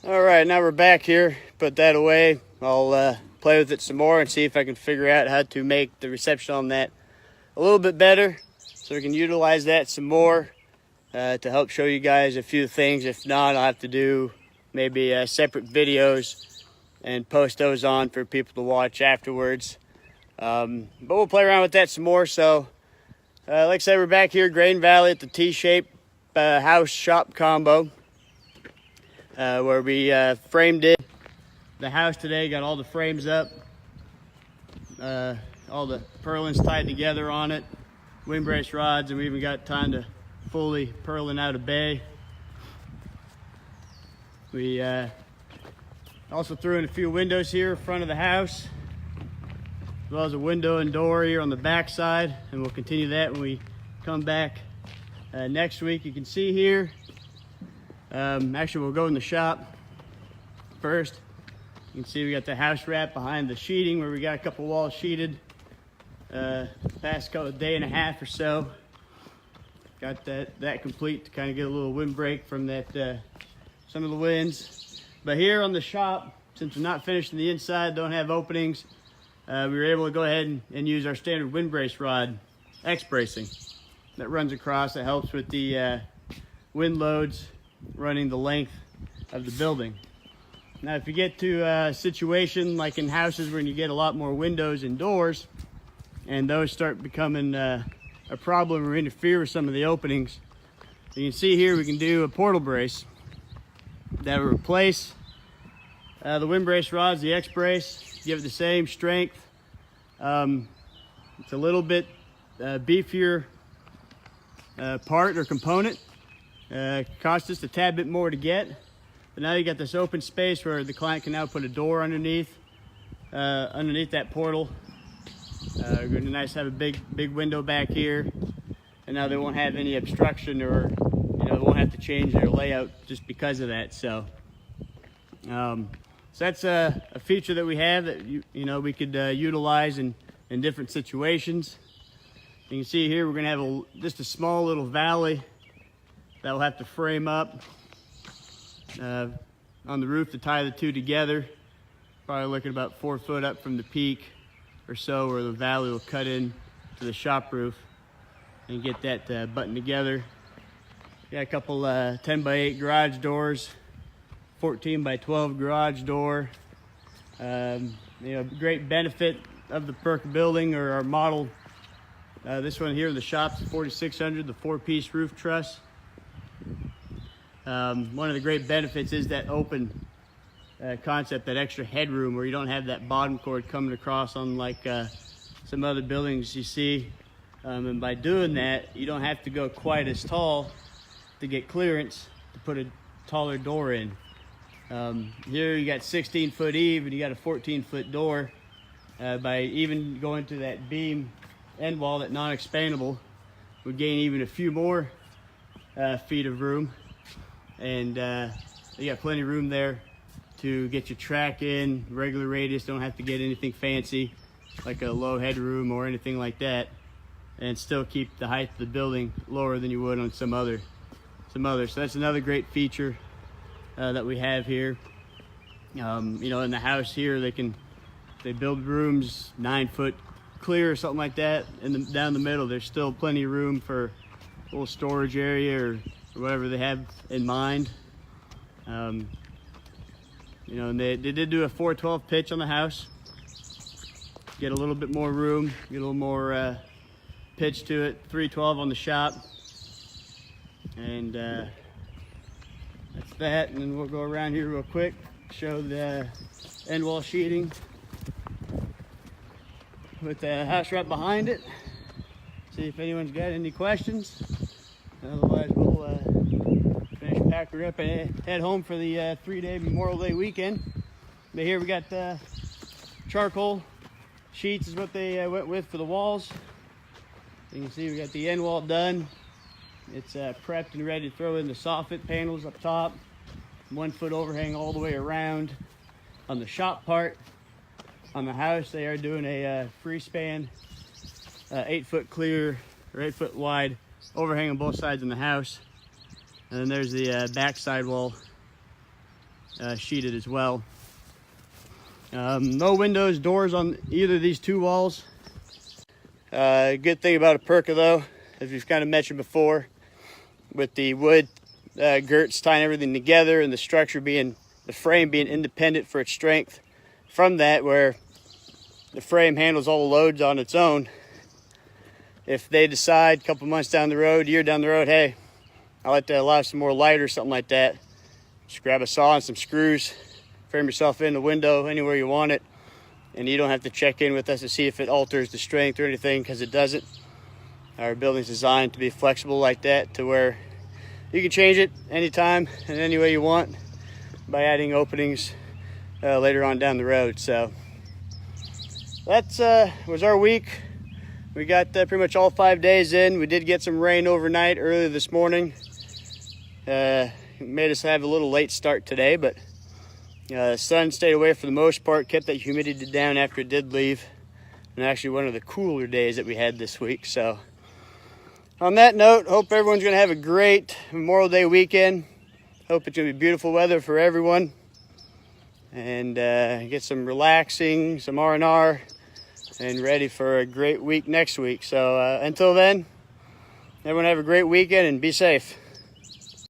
All right, now we're back here. Put that away. I'll play with it some more and see if I can figure out how to make the reception on that a little bit better so we can utilize that some more to help show you guys a few things. If not, I'll have to do maybe separate videos and post those on for people to watch afterwards. But we'll play around with that some more. So like I said, we're back here, Grain Valley at the T-shape house shop combo. Where we framed it. The house today, got all the frames up, all the purlins tied together on it, windbrace rods, and we even got time to fully purlin out a bay. We also threw in a few windows here in front of the house, as well as a window and door here on the back side, and we'll continue that when we come back next week. You can see here, actually we'll go in the shop first. You can see we got the house wrap behind the sheeting where we got a couple walls sheeted past day and a half or so. Got that complete to kind of get a little windbreak from that some of the winds. But here on the shop, since we're not finished in the inside, don't have openings, we were able to go ahead and use our standard windbrace rod X bracing that runs across. That helps with the wind loads running the length of the building. Now if you get to a situation like in houses where you get a lot more windows and doors and those start becoming a problem or interfere with some of the openings, you can see here we can do a portal brace that will replace the windbrace rods, the X brace, give it the same strength. It's a little bit beefier part or component. Cost us a tad bit more to get, but now you got this open space where the client can now put a door underneath that portal. Going to nice have a big window back here, and now they won't have any obstruction, or they won't have to change their layout just because of that. So that's a feature that we have that we could utilize in different situations. You can see here we're going to have just a small little valley that will have to frame up on the roof to tie the two together. Probably looking about 4 foot up from the peak or so, where the valley will cut in to the shop roof and get that buttoned together. Got a couple 10 by 8 garage doors, 14 by 12 garage door. Great benefit of the Perk building or our model. This one here in the shop's 4600, the 4-piece roof truss. One of the great benefits is that open concept, that extra headroom where you don't have that bottom cord coming across on like some other buildings you see. And by doing that, you don't have to go quite as tall to get clearance to put a taller door in. Here you got 16-foot eave and you got a 14-foot door. By even going to that beam end wall, that non-expandable, would gain even a few more feet of room, and you got plenty of room there to get your track in, regular radius. Don't have to get anything fancy like a low headroom or anything like that, and still keep the height of the building lower than you would on some other. So that's another great feature that we have here. In the house here, they build rooms 9 foot clear or something like that, and down the middle there's still plenty of room for a little storage area or whatever they have in mind. And they did do a 412 pitch on the house, get a little bit more room, get a little more pitch to it. 312 on the shop, and that's that. And then we'll go around here real quick, show the end wall sheeting with the house wrap behind it. See if anyone's got any questions. Otherwise, we'll finish packing up and head home for the 3-day Memorial Day weekend. But here we got charcoal sheets is what they went with for the walls. You can see we got the end wall done. It's prepped and ready to throw in the soffit panels up top. 1 foot overhang all the way around. On the shop part, on the house, they are doing a free span 8 foot clear or 8 foot wide overhang on both sides in the house. And then there's the back sidewall sheeted as well. No windows, doors on either of these two walls. Good thing about a Perka though, as we've kind of mentioned before, with the wood girts tying everything together and the structure being, the frame being independent for its strength from that, where the frame handles all the loads on its own. If they decide a couple months down the road, year down the road, hey, I like to allow some more light or something like that, just grab a saw and some screws, frame yourself in the window anywhere you want it, and you don't have to check in with us to see if it alters the strength or anything, because it doesn't. Our building's designed to be flexible like that, to where you can change it anytime and any way you want by adding openings later on down the road. So that's was our week. We got pretty much all 5 days in. We did get some rain overnight earlier this morning. It made us have a little late start today, but the sun stayed away for the most part, kept that humidity down after it did leave, and actually one of the cooler days that we had this week. So on that note, hope everyone's going to have a great Memorial Day weekend. Hope it's going to be beautiful weather for everyone, and get some relaxing, some R&R, and ready for a great week next week. So until then, everyone have a great weekend and be safe.